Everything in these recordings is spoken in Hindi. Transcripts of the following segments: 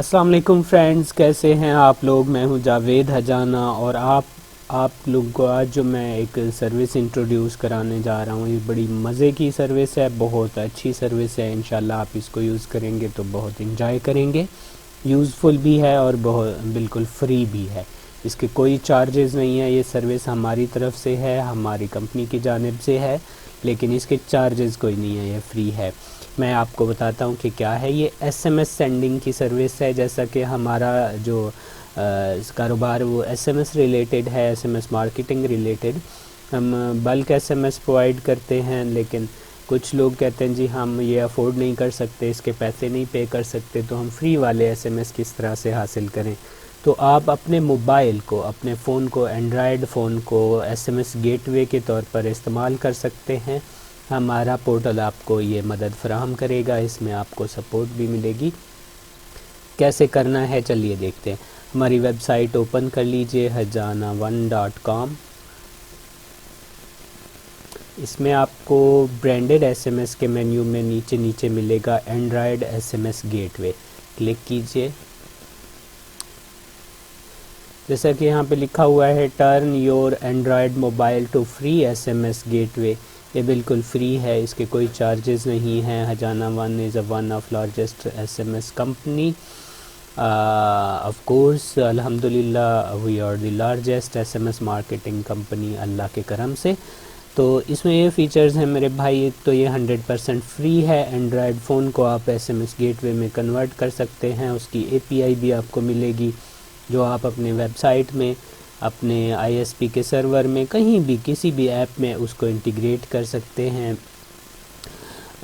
अस्सलाम वालेकुम फ्रेंड्स, कैसे हैं आप लोग। मैं हूं जावेद हजाना और आप लोग को आज जो मैं एक सर्विस इंट्रोड्यूस कराने जा रहा हूं, ये बड़ी मज़े की सर्विस है, बहुत अच्छी सर्विस है। इंशाल्लाह आप इसको यूज़ करेंगे तो बहुत इंजॉय करेंगे। यूज़फुल भी है और बहुत बिल्कुल फ्री भी है। इसके कोई चार्जेस नहीं है। ये सर्विस हमारी तरफ से है, हमारी कंपनी की जानिब से है, लेकिन इसके चार्जेस कोई नहीं है, ये फ्री है। मैं आपको बताता हूँ कि क्या है। ये एसएमएस सेंडिंग की सर्विस है। जैसा कि हमारा जो कारोबार वो एसएमएस रिलेटेड है, एसएमएस मार्केटिंग रिलेटेड। हम बल्क एसएमएस प्रोवाइड करते हैं, लेकिन कुछ लोग कहते हैं जी हम ये अफोर्ड नहीं कर सकते, इसके पैसे नहीं पे कर सकते, तो हम फ्री वाले एसएमएस किस तरह से हासिल करें। तो आप अपने मोबाइल को, अपने फ़ोन को, एंड्रॉयड फ़ोन को एसएमएस गेटवे के तौर पर इस्तेमाल कर सकते हैं। हमारा पोर्टल आपको ये मदद फराहम करेगा, इसमें आपको सपोर्ट भी मिलेगी। कैसे करना है चलिए देखते हैं। हमारी वेबसाइट ओपन कर लीजिए hajana1.com। इसमें आपको ब्रांडेड एसएमएस के मेन्यू में नीचे मिलेगा एंड्रॉयड एसएमएस गेटवे, क्लिक कीजिए। जैसा कि यहाँ पे लिखा हुआ है turn your android mobile to free SMS gateway. ये बिल्कुल फ्री है, इसके कोई चार्जेस नहीं हैं। Hajana one is one of largest SMS company. Of course अल्हम्दुलिल्लाह we are the largest SMS marketing company, अल्लाह के करम से। तो इसमें ये फ़ीचर्स हैं मेरे भाई। तो ये 100% फ्री है। एंड्रॉयड फ़ोन को आप एसएमएस गेटवे में कन्वर्ट कर सकते हैं। उसकी एपीआई भी आपको मिलेगी, जो आप अपने वेबसाइट में, अपने आईएसपी के सर्वर में, कहीं भी किसी भी ऐप में उसको इंटीग्रेट कर सकते हैं।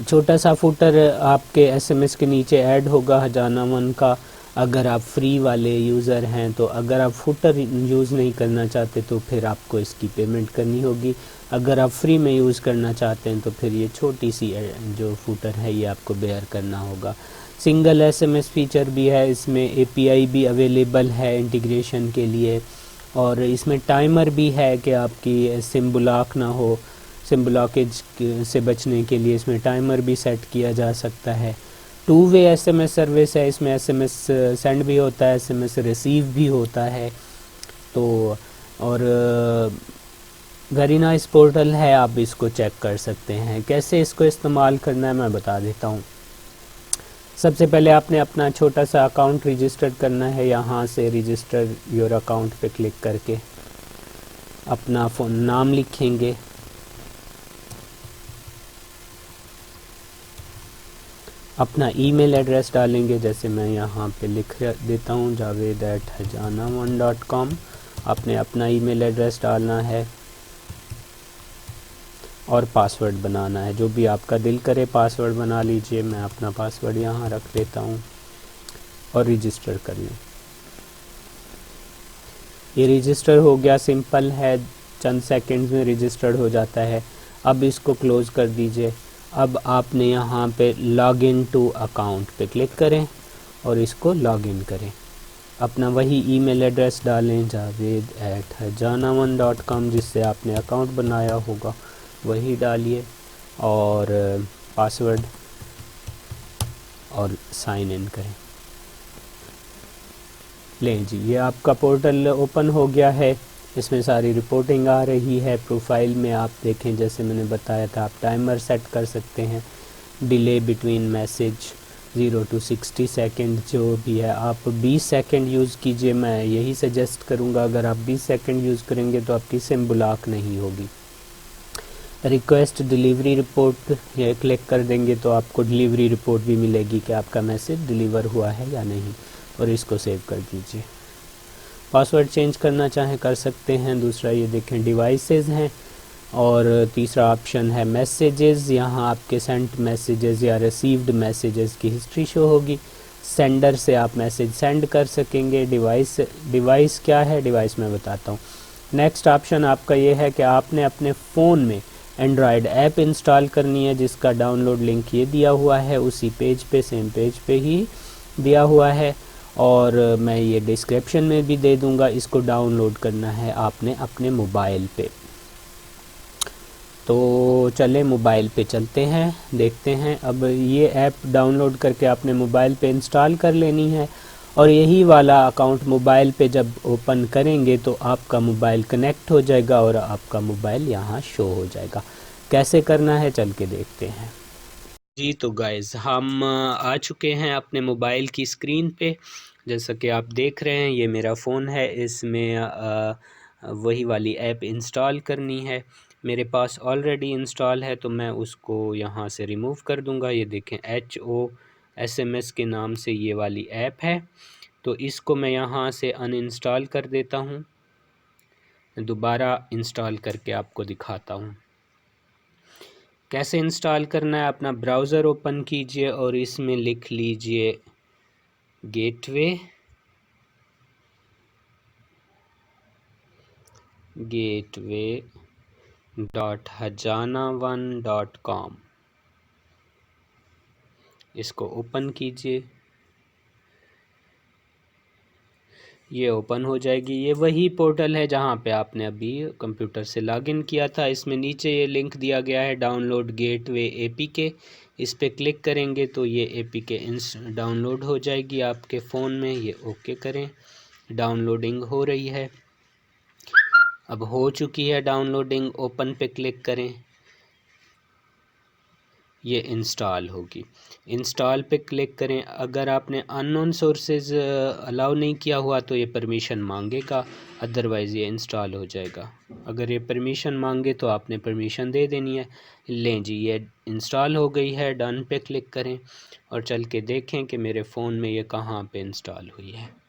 छोटा सा फुटर आपके एसएमएस के नीचे ऐड होगा हजाना वन का, अगर आप फ्री वाले यूज़र हैं। तो अगर आप फुटर यूज़ नहीं करना चाहते तो फिर आपको इसकी पेमेंट करनी होगी। अगर आप फ्री में यूज़ करना चाहते हैं तो फिर ये छोटी सी जो फुटर है ये आपको बेयर करना होगा। सिंगल एसएमएस फीचर भी है इसमें, एपीआई भी अवेलेबल है इंटीग्रेशन के लिए, और इसमें टाइमर भी है कि आपकी सिम ब्लॉक ना हो। सिम ब्लॉकेज से बचने के लिए इसमें टाइमर भी सेट किया जा सकता है। 2 वे एसएमएस सर्विस है। इसमें एसएमएस सेंड भी होता है, एसएमएस रिसीव भी होता है। तो और वेरी नाइस पोर्टल है, आप इसको चेक कर सकते हैं। कैसे इसको इस्तेमाल करना है मैं बता देता हूँ। सबसे पहले आपने अपना छोटा सा अकाउंट रजिस्टर करना है। यहाँ से रजिस्टर योर अकाउंट पे क्लिक करके अपना फ़ोन नाम लिखेंगे, अपना ईमेल एड्रेस डालेंगे। जैसे मैं यहाँ पे लिख देता हूँ javed@hajana1.com। आपने अपना ईमेल एड्रेस डालना है और पासवर्ड बनाना है, जो भी आपका दिल करे पासवर्ड बना लीजिए। मैं अपना पासवर्ड यहाँ रख लेता हूँ और रजिस्टर कर लें। ये रजिस्टर हो गया, सिंपल है, चंद सेकंड्स में रजिस्टर्ड हो जाता है। अब इसको क्लोज़ कर दीजिए। अब आपने यहाँ पे लॉग इन टू अकाउंट पे क्लिक करें और इसको लॉग इन करें। अपना वही ईमेल एड्रेस डालें javed@hajana1.com, जिससे आपने अकाउंट बनाया होगा वही डालिए और पासवर्ड और साइन इन करें। लें जी, ये आपका पोर्टल ओपन हो गया है। इसमें सारी रिपोर्टिंग आ रही है। प्रोफाइल में आप देखें, जैसे मैंने बताया था, आप टाइमर सेट कर सकते हैं। Delay between message 0 to 60 second जो भी है, आप 20 सेकेंड यूज़ कीजिए। मैं यही सजेस्ट करूँगा, अगर आप 20 सेकेंड यूज़ करेंगे तो आपकी सिम ब्लॉक नहीं होगी। रिक्वेस्ट डिलीवरी रिपोर्ट ये क्लिक कर देंगे तो आपको डिलीवरी रिपोर्ट भी मिलेगी कि आपका मैसेज डिलीवर हुआ है या नहीं, और इसको सेव कर दीजिए। पासवर्ड चेंज करना चाहें कर सकते हैं। दूसरा ये देखें डिवाइसेस हैं, और तीसरा ऑप्शन है मैसेजेस। यहाँ आपके सेंट मैसेजेस या रिसीव्ड मैसेजेस की हिस्ट्री शो होगी। सेंडर से आप मैसेज सेंड कर सकेंगे। डिवाइस क्या है, डिवाइस मैं बताता हूँ। नेक्स्ट ऑप्शन आपका ये है कि आपने अपने फ़ोन में एंड्रॉयड ऐप इंस्टॉल करनी है, जिसका डाउनलोड लिंक ये दिया हुआ है, उसी पेज पे, सेम पेज पे ही दिया हुआ है, और मैं ये डिस्क्रिप्शन में भी दे दूंगा। इसको डाउनलोड करना है आपने अपने मोबाइल पे। तो चले मोबाइल पे चलते हैं, देखते हैं। अब ये ऐप डाउनलोड करके आपने मोबाइल पे इंस्टॉल कर लेनी है, और यही वाला अकाउंट मोबाइल पे जब ओपन करेंगे तो आपका मोबाइल कनेक्ट हो जाएगा और आपका मोबाइल यहाँ शो हो जाएगा। कैसे करना है चल के देखते हैं। जी तो गाइज़ हम आ चुके हैं अपने मोबाइल की स्क्रीन पे। जैसा कि आप देख रहे हैं ये मेरा फ़ोन है, इसमें वही वाली ऐप इंस्टॉल करनी है। मेरे पास ऑलरेडी इंस्टॉल है तो मैं उसको यहाँ से रिमूव कर दूँगा। ये देखें HOSMS के नाम से ये वाली ऐप है, तो इसको मैं यहाँ से अनइंस्टॉल कर देता हूँ। दोबारा इंस्टॉल करके आपको दिखाता हूँ कैसे इंस्टॉल करना है। अपना ब्राउज़र ओपन कीजिए और इसमें लिख लीजिए gateway.hajana1.com। इसको ओपन कीजिए, ये ओपन हो जाएगी। ये वही पोर्टल है जहाँ पे आपने अभी कंप्यूटर से लॉगिन किया था। इसमें नीचे ये लिंक दिया गया है डाउनलोड गेटवे APK। इस पे क्लिक करेंगे तो ये APK डाउनलोड हो जाएगी आपके फ़ोन में। ये ओके करें, डाउनलोडिंग हो रही है। अब हो चुकी है डाउनलोडिंग, ओपन पे क्लिक करें, ये इंस्टॉल होगी। इंस्टॉल पे क्लिक करें। अगर आपने अननोन सोर्सेज अलाउ नहीं किया हुआ तो ये परमिशन मांगेगा, अदरवाइज़ ये इंस्टॉल हो जाएगा। अगर ये परमिशन मांगे तो आपने परमिशन दे देनी है। लें जी, ये इंस्टॉल हो गई है। डन पे क्लिक करें और चल के देखें कि मेरे फ़ोन में ये कहाँ पे इंस्टॉल हुई है।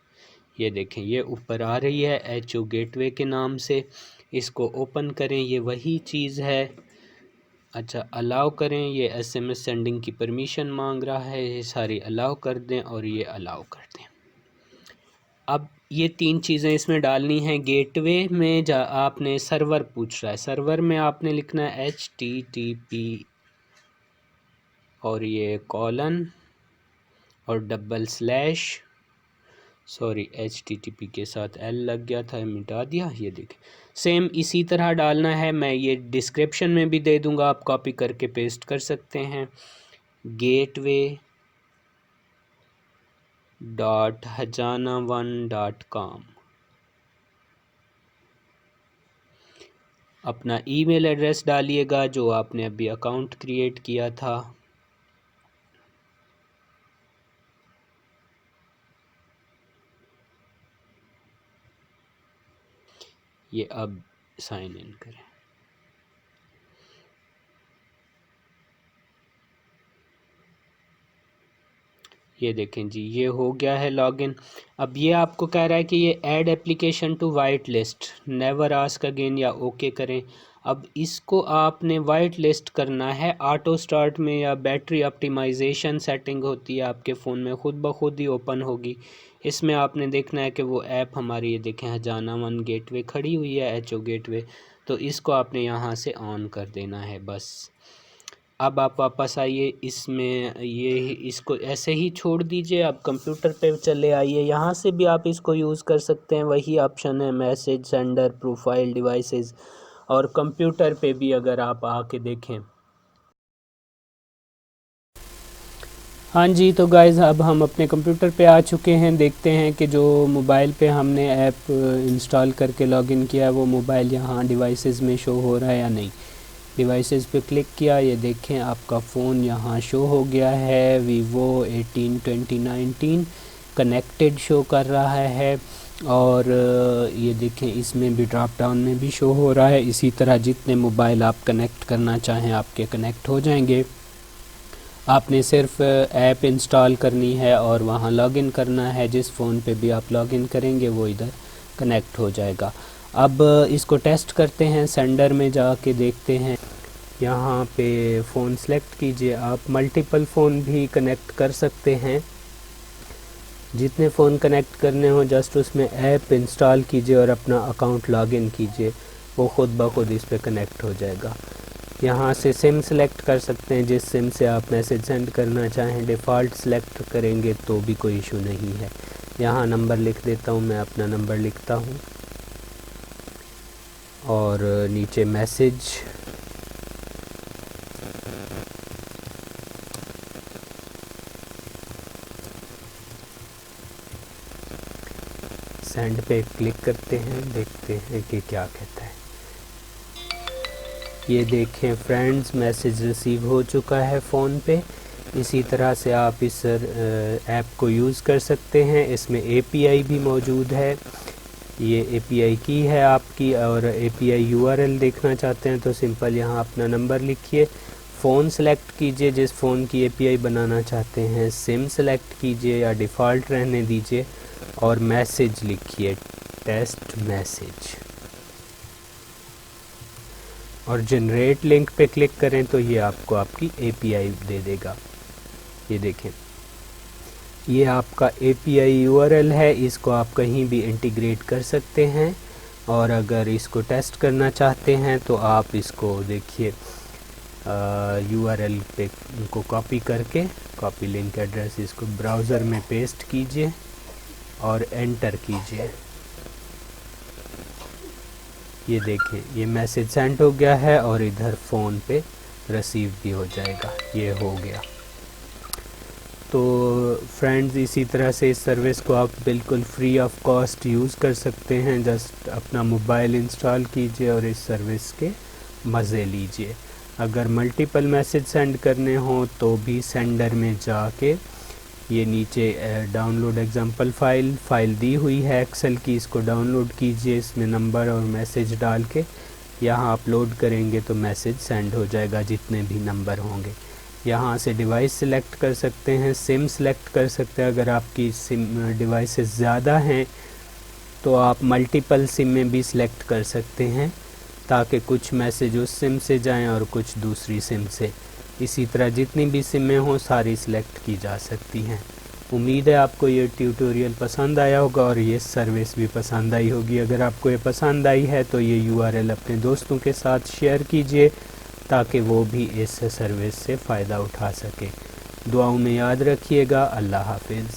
ये देखें, ये ऊपर आ रही है HO गेटवे के नाम से। इसको ओपन करें, ये वही चीज़ है। अच्छा, अलाउ करें, ये SMS सेंडिंग की परमिशन मांग रहा है, ये सारी अलाउ कर दें और ये अलाउ कर दें। अब ये 3 चीज़ें इसमें डालनी हैं। गेटवे में आपने सर्वर पूछ रहा है, सर्वर में आपने लिखना है HTTP और ये कॉलन और / सॉरी HTTP के साथ L लग गया था, मिटा दिया। ये देखें, सेम इसी तरह डालना है। मैं ये डिस्क्रिप्शन में भी दे दूंगा, आप कॉपी करके पेस्ट कर सकते हैं। gateway.hajana1.com। अपना ईमेल एड्रेस डालिएगा जो आपने अभी अकाउंट क्रिएट किया था। ये अब साइन इन करें। ये देखें जी, ये हो गया है लॉगिन। अब ये आपको कह रहा है कि ये add application to white list, never ask again या ओके करें। अब इसको आपने वाइट लिस्ट करना है। ऑटो स्टार्ट में या बैटरी ऑप्टिमाइजेशन सेटिंग होती है आपके फ़ोन में, ख़ुद ब खुद ही ओपन होगी। इसमें आपने देखना है कि वो ऐप हमारी, ये देखें हजाना1 गेटवे खड़ी हुई है, HO गेटवे, तो इसको आपने यहाँ से ऑन कर देना है बस। अब आप वापस आइए, इसमें ये इसको ऐसे ही छोड़ दीजिए। अब कंप्यूटर पे चले आइए, यहाँ से भी आप इसको यूज़ कर सकते हैं। वही ऑप्शन है मैसेज सेंडर, प्रोफाइल, डिवाइसेस। और कंप्यूटर पे भी अगर आप आके देखें। हाँ जी, तो गाइज़ अब हम अपने कंप्यूटर पे आ चुके हैं। देखते हैं कि जो मोबाइल पे हमने ऐप इंस्टॉल करके लॉगिन किया है वो मोबाइल यहाँ डिवाइसेस में शो हो रहा है या नहीं। डिवाइसेस पे क्लिक किया, ये देखें आपका फ़ोन यहाँ शो हो गया है, Vivo 18 2019 कनेक्टेड शो कर रहा है। और ये देखें इसमें भी ड्रॉप डाउन में भी शो हो रहा है। इसी तरह जितने मोबाइल आप कनेक्ट करना चाहें आपके कनेक्ट हो जाएंगे। आपने सिर्फ ऐप इंस्टॉल करनी है और वहाँ लॉगिन करना है। जिस फ़ोन पे भी आप लॉगिन करेंगे वो इधर कनेक्ट हो जाएगा। अब इसको टेस्ट करते हैं। सेंडर में जाके देखते हैं, यहाँ पे फ़ोन सेलेक्ट कीजिए। आप मल्टीपल फ़ोन भी कनेक्ट कर सकते हैं। जितने फ़ोन कनेक्ट करने हो जस्ट उसमें ऐप इंस्टॉल कीजिए और अपना अकाउंट लॉगिन कीजिए, वो ख़ुद ब खुद इस पर कनेक्ट हो जाएगा। यहाँ से सिम सेलेक्ट कर सकते हैं, जिस सिम से आप मैसेज सेंड करना चाहें। डिफ़ॉल्ट सेलेक्ट करेंगे तो भी कोई इशू नहीं है। यहाँ नंबर लिख देता हूँ, मैं अपना नंबर लिखता हूँ और नीचे मैसेज, सेंड पे क्लिक करते हैं, देखते हैं कि क्या कहता है। ये देखें फ्रेंड्स, मैसेज रिसीव हो चुका है फ़ोन पे। इसी तरह से आप इस ऐप को यूज़ कर सकते हैं। इसमें API भी मौजूद है, ये API की है आपकी, और API URL देखना चाहते हैं तो सिंपल यहाँ अपना नंबर लिखिए, फ़ोन सेलेक्ट कीजिए जिस फ़ोन की API बनाना चाहते हैं, सिम सेलेक्ट कीजिए या डिफ़ॉल्ट रहने दीजिए, और मैसेज लिखिए, टेस्ट मैसेज, और जनरेट लिंक पे क्लिक करें तो ये आपको आपकी API दे देगा। ये देखें, ये आपका API URL है, इसको आप कहीं भी इंटीग्रेट कर सकते हैं। और अगर इसको टेस्ट करना चाहते हैं तो आप इसको देखिए URL पे को कॉपी करके, कॉपी लिंक एड्रेस, इसको ब्राउज़र में पेस्ट कीजिए और एंटर कीजिए। ये देखें, ये मैसेज सेंड हो गया है और इधर फ़ोन पे रिसीव भी हो जाएगा। ये हो गया। तो फ्रेंड्स, इसी तरह से इस सर्विस को आप बिल्कुल फ्री ऑफ कॉस्ट यूज़ कर सकते हैं। जस्ट अपना मोबाइल इंस्टॉल कीजिए और इस सर्विस के मज़े लीजिए। अगर मल्टीपल मैसेज सेंड करने हों तो भी सेंडर में जाके, ये नीचे डाउनलोड एग्जांपल फ़ाइल दी हुई है एक्सेल की, इसको डाउनलोड कीजिए। इसमें नंबर और मैसेज डाल के यहाँ अपलोड करेंगे तो मैसेज सेंड हो जाएगा जितने भी नंबर होंगे। यहाँ से डिवाइस सिलेक्ट कर सकते हैं, सिम सेलेक्ट कर सकते हैं। अगर आपकी सिम डिवाइसेस ज़्यादा हैं तो आप मल्टीपल सिम में भी सिलेक्ट कर सकते हैं, ताकि कुछ मैसेज उस सिम से जाएं और कुछ दूसरी सिम से। इसी तरह जितनी भी सिमें हों सारी सिलेक्ट की जा सकती हैं। उम्मीद है आपको ये ट्यूटोरियल पसंद आया होगा और ये सर्विस भी पसंद आई होगी। अगर आपको ये पसंद आई है तो ये URL अपने दोस्तों के साथ शेयर कीजिए ताकि वो भी इस सर्विस से फ़ायदा उठा सके। दुआओं में याद रखिएगा। अल्लाह हाफिज़।